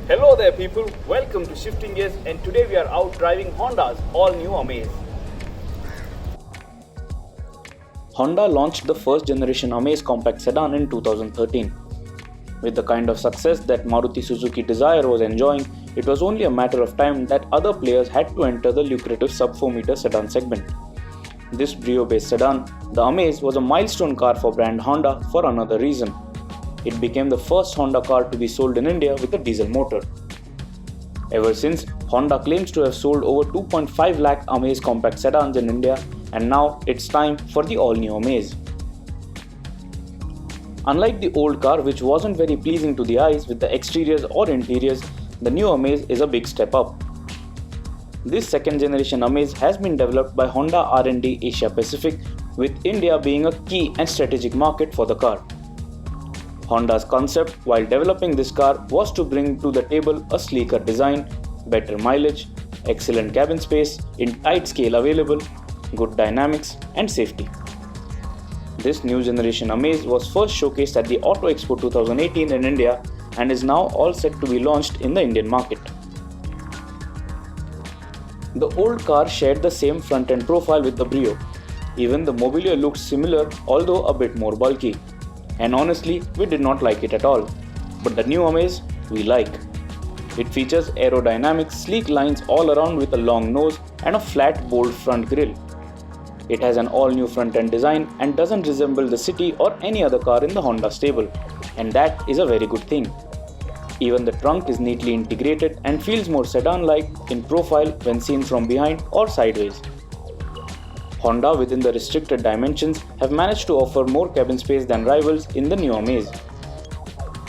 Hello there people, welcome to Shifting Gears, and today we are out driving Honda's all-new Amaze. Honda launched the first generation Amaze compact sedan in 2013. With the kind of success that Maruti Suzuki Dzire was enjoying, it was only a matter of time that other players had to enter the lucrative sub-4 meter sedan segment. This Brio-based sedan, the Amaze, was a milestone car for brand Honda for another reason. It became the first Honda car to be sold in India with a diesel motor. Ever since, Honda claims to have sold over 2.5 lakh Amaze compact sedans in India, and now it's time for the all-new Amaze. Unlike the old car, which wasn't very pleasing to the eyes with the exteriors or interiors, the new Amaze is a big step up. This second generation Amaze has been developed by Honda R&D Asia Pacific, with India being a key and strategic market for the car. Honda's concept while developing this car was to bring to the table a sleeker design, better mileage, excellent cabin space in tight scale available, good dynamics and safety. This new generation Amaze was first showcased at the Auto Expo 2018 in India and is now all set to be launched in the Indian market. The old car shared the same front-end profile with the Brio. Even the mobiliar looked similar, although a bit more bulky. And honestly, we did not like it at all. But the new Amaze, we like. It features aerodynamic, sleek lines all around with a long nose and a flat, bold front grille. It has an all-new front-end design and doesn't resemble the City or any other car in the Honda stable. And that is a very good thing. Even the trunk is neatly integrated and feels more sedan-like in profile when seen from behind or sideways. Honda, within the restricted dimensions, have managed to offer more cabin space than rivals in the new Amaze.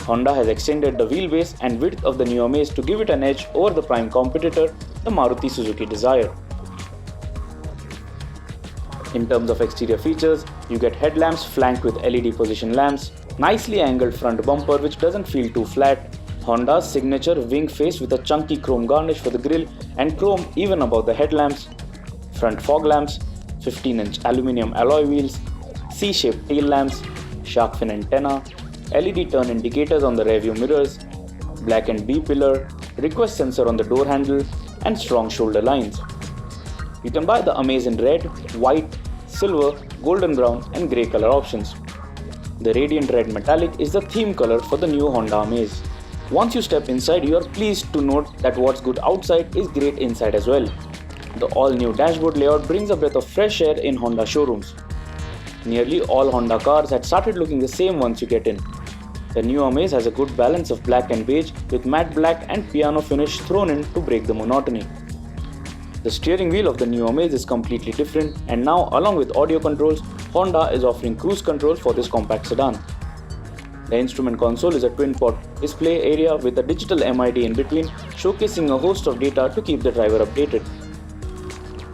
Honda has extended the wheelbase and width of the new Amaze to give it an edge over the prime competitor, the Maruti Suzuki Dzire. In terms of exterior features, you get headlamps flanked with LED position lamps, nicely angled front bumper which doesn't feel too flat, Honda's signature wing face with a chunky chrome garnish for the grille and chrome even above the headlamps, front fog lamps, 15-inch aluminium alloy wheels, C-shaped tail lamps, shark fin antenna, LED turn indicators on the rearview mirrors, blackened B-pillar, request sensor on the door handle, and strong shoulder lines. You can buy the Amaze in red, white, silver, golden brown, and grey color options. The radiant red metallic is the theme color for the new Honda Amaze. Once you step inside, you are pleased to note that what's good outside is great inside as well. The all-new dashboard layout brings a breath of fresh air in Honda showrooms. Nearly all Honda cars had started looking the same once you get in. The new Amaze has a good balance of black and beige with matte black and piano finish thrown in to break the monotony. The steering wheel of the new Amaze is completely different, and now along with audio controls, Honda is offering cruise control for this compact sedan. The instrument console is a twin-port display area with a digital MID in between, showcasing a host of data to keep the driver updated.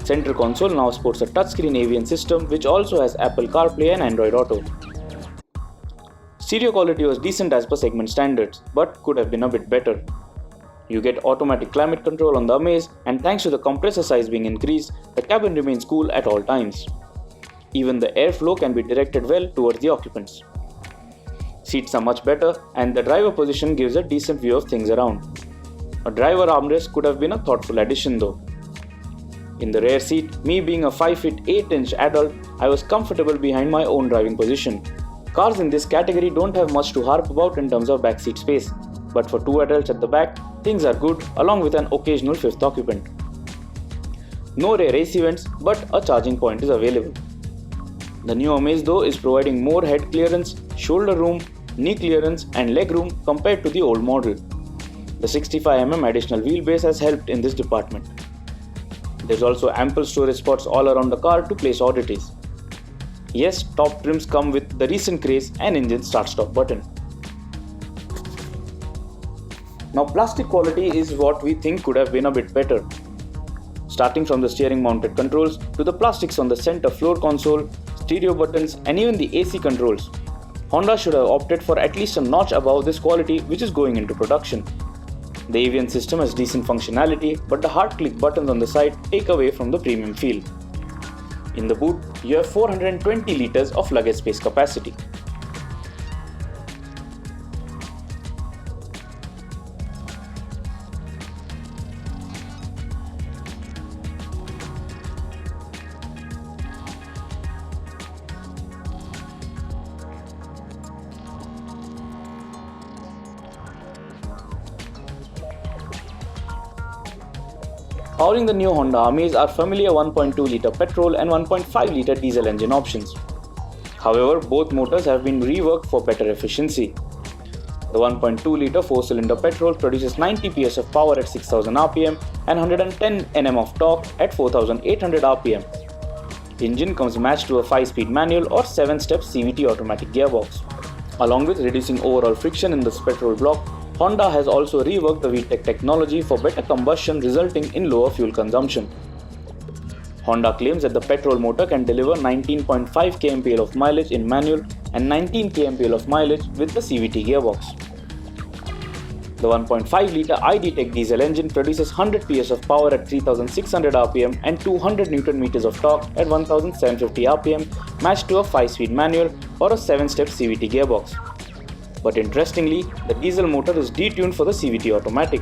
Central console now sports a touchscreen avian system which also has Apple CarPlay and Android Auto. Stereo quality was decent as per segment standards, but could have been a bit better. You get automatic climate control on the Amaze, and thanks to the compressor size being increased, the cabin remains cool at all times. Even the airflow can be directed well towards the occupants. Seats are much better, and the driver position gives a decent view of things around. A driver armrest could have been a thoughtful addition though. In the rear seat, me being a 5 feet 8 inch adult, I was comfortable behind my own driving position. Cars in this category don't have much to harp about in terms of backseat space, but for two adults at the back, things are good along with an occasional fifth occupant. No rear AC vents, but a charging point is available. The new Amaze though is providing more head clearance, shoulder room, knee clearance and leg room compared to the old model. The 65mm additional wheelbase has helped in this department. There's also ample storage spots all around the car to place oddities. Yes, top trims come with the recent craze and engine start-stop button. Now plastic quality is what we think could have been a bit better. Starting from the steering mounted controls to the plastics on the center floor console, stereo buttons and even the AC controls. Honda should have opted for at least a notch above this quality which is going into production. The avian system has decent functionality, but the hard click buttons on the side take away from the premium feel. In the boot, you have 420 liters of luggage space capacity. Powering the new Honda Amaze are familiar 1.2-litre petrol and 1.5-litre diesel engine options. However, both motors have been reworked for better efficiency. The 1.2-litre 4-cylinder petrol produces 90 PS of power at 6000 rpm and 110 Nm of torque at 4800 rpm. The engine comes matched to a 5-speed manual or 7-step CVT automatic gearbox. Along with reducing overall friction in this petrol block, Honda has also reworked the VTEC technology for better combustion, resulting in lower fuel consumption. Honda claims that the petrol motor can deliver 19.5 kmpl of mileage in manual and 19 kmpl of mileage with the CVT gearbox. The 1.5-litre ID.Tech diesel engine produces 100 PS of power at 3600 rpm and 200 Nm of torque at 1750 rpm, matched to a 5-speed manual or a 7-step CVT gearbox. But interestingly, the diesel motor is detuned for the CVT automatic.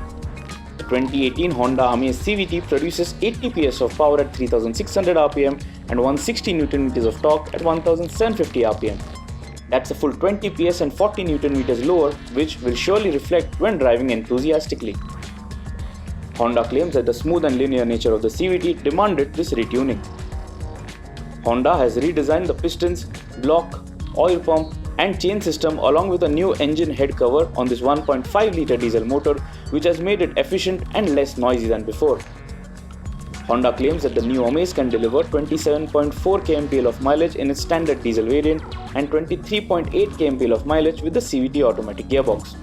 The 2018 Honda Amaze CVT produces 80 PS of power at 3600 rpm and 160 Nm of torque at 1750 rpm. That's a full 20 PS and 40 Nm lower, which will surely reflect when driving enthusiastically. Honda claims that the smooth and linear nature of the CVT demanded this retuning. Honda has redesigned the pistons, block, oil pump and chain system along with a new engine head cover on this 1.5-litre diesel motor, which has made it efficient and less noisy than before. Honda claims that the new Amaze can deliver 27.4 kmpl of mileage in its standard diesel variant and 23.8 kmpl of mileage with the CVT automatic gearbox.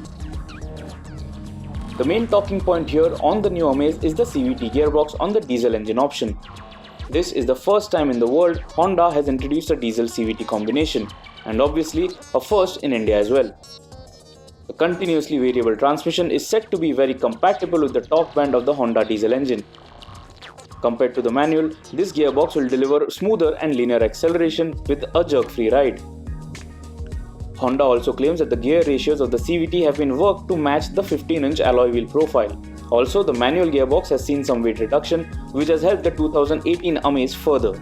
The main talking point here on the new Amaze is the CVT gearbox on the diesel engine option. This is the first time in the world Honda has introduced a diesel CVT combination, and obviously a first in India as well. The continuously variable transmission is said to be very compatible with the torque band of the Honda diesel engine. Compared to the manual, this gearbox will deliver smoother and linear acceleration with a jerk-free ride. Honda also claims that the gear ratios of the CVT have been worked to match the 15-inch alloy wheel profile. Also, the manual gearbox has seen some weight reduction, which has helped the 2018 Amaze further.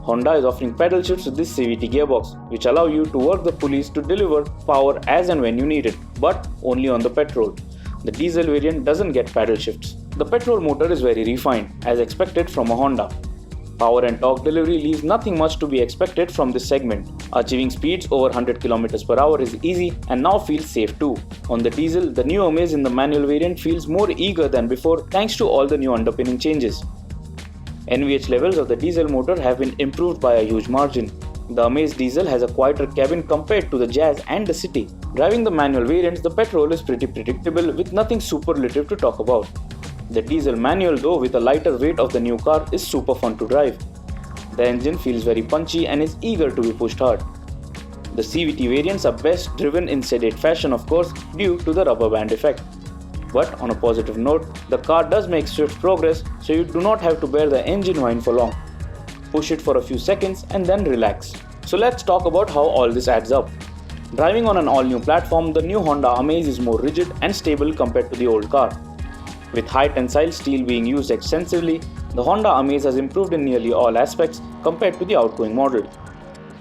Honda is offering pedal shifts with this CVT gearbox, which allow you to work the pulleys to deliver power as and when you need it, but only on the petrol. The diesel variant doesn't get pedal shifts. The petrol motor is very refined, as expected from a Honda. Power and torque delivery leaves nothing much to be expected from this segment. Achieving speeds over 100 km per hour is easy and now feels safe too. On the diesel, the new Amaze in the manual variant feels more eager than before thanks to all the new underpinning changes. NVH levels of the diesel motor have been improved by a huge margin. The Amaze diesel has a quieter cabin compared to the Jazz and the City. Driving the manual variants, the petrol is pretty predictable with nothing superlative to talk about. The diesel manual, though, with a lighter weight of the new car, is super fun to drive. The engine feels very punchy and is eager to be pushed hard. The CVT variants are best driven in sedate fashion, of course, due to the rubber band effect. But on a positive note, the car does make swift progress, so you do not have to bear the engine whine for long. Push it for a few seconds and then relax. So let's talk about how all this adds up. Driving on an all-new platform, the new Honda Amaze is more rigid and stable compared to the old car. With high tensile steel being used extensively, the Honda Amaze has improved in nearly all aspects compared to the outgoing model.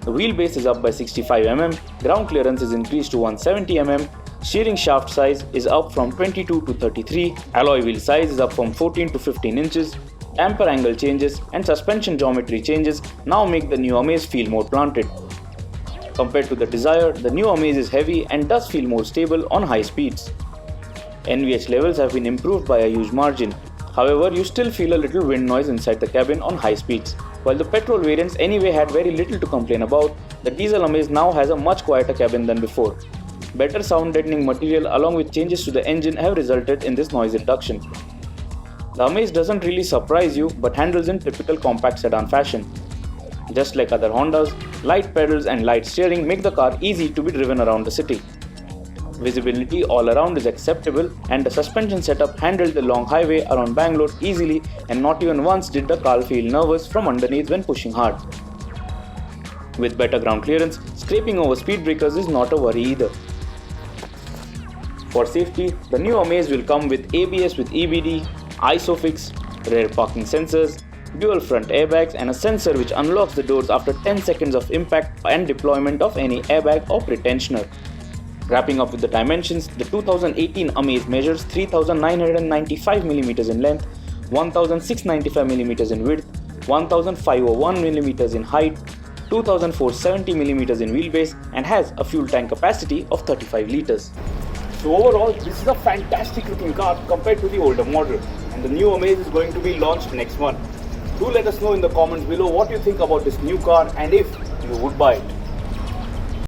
The wheelbase is up by 65 mm, ground clearance is increased to 170 mm, steering shaft size is up from 22 to 33, alloy wheel size is up from 14 to 15 inches, damper angle changes and suspension geometry changes now make the new Amaze feel more planted. Compared to the Desire, the new Amaze is heavy and does feel more stable on high speeds. NVH levels have been improved by a huge margin. However, you still feel a little wind noise inside the cabin on high speeds. While the petrol variants anyway had very little to complain about, the diesel Amaze now has a much quieter cabin than before. Better sound deadening material along with changes to the engine have resulted in this noise reduction. The Amaze doesn't really surprise you but handles in typical compact sedan fashion. Just like other Hondas, light pedals and light steering make the car easy to be driven around the city. Visibility all around is acceptable and the suspension setup handled the long highway around Bangalore easily and not even once did the car feel nervous from underneath when pushing hard. With better ground clearance, scraping over speed breakers is not a worry either. For safety, the new Amaze will come with ABS with EBD, ISOFIX, rear parking sensors, dual front airbags and a sensor which unlocks the doors after 10 seconds of impact and deployment of any airbag or pretensioner. Wrapping up with the dimensions, the 2018 Amaze measures 3995 mm in length, 1695mm in width, 1501mm in height, 2470mm in wheelbase, and has a fuel tank capacity of 35 liters. So overall, this is a fantastic looking car compared to the older model, and the new Amaze is going to be launched next month. Do let us know in the comments below what you think about this new car and if you would buy it.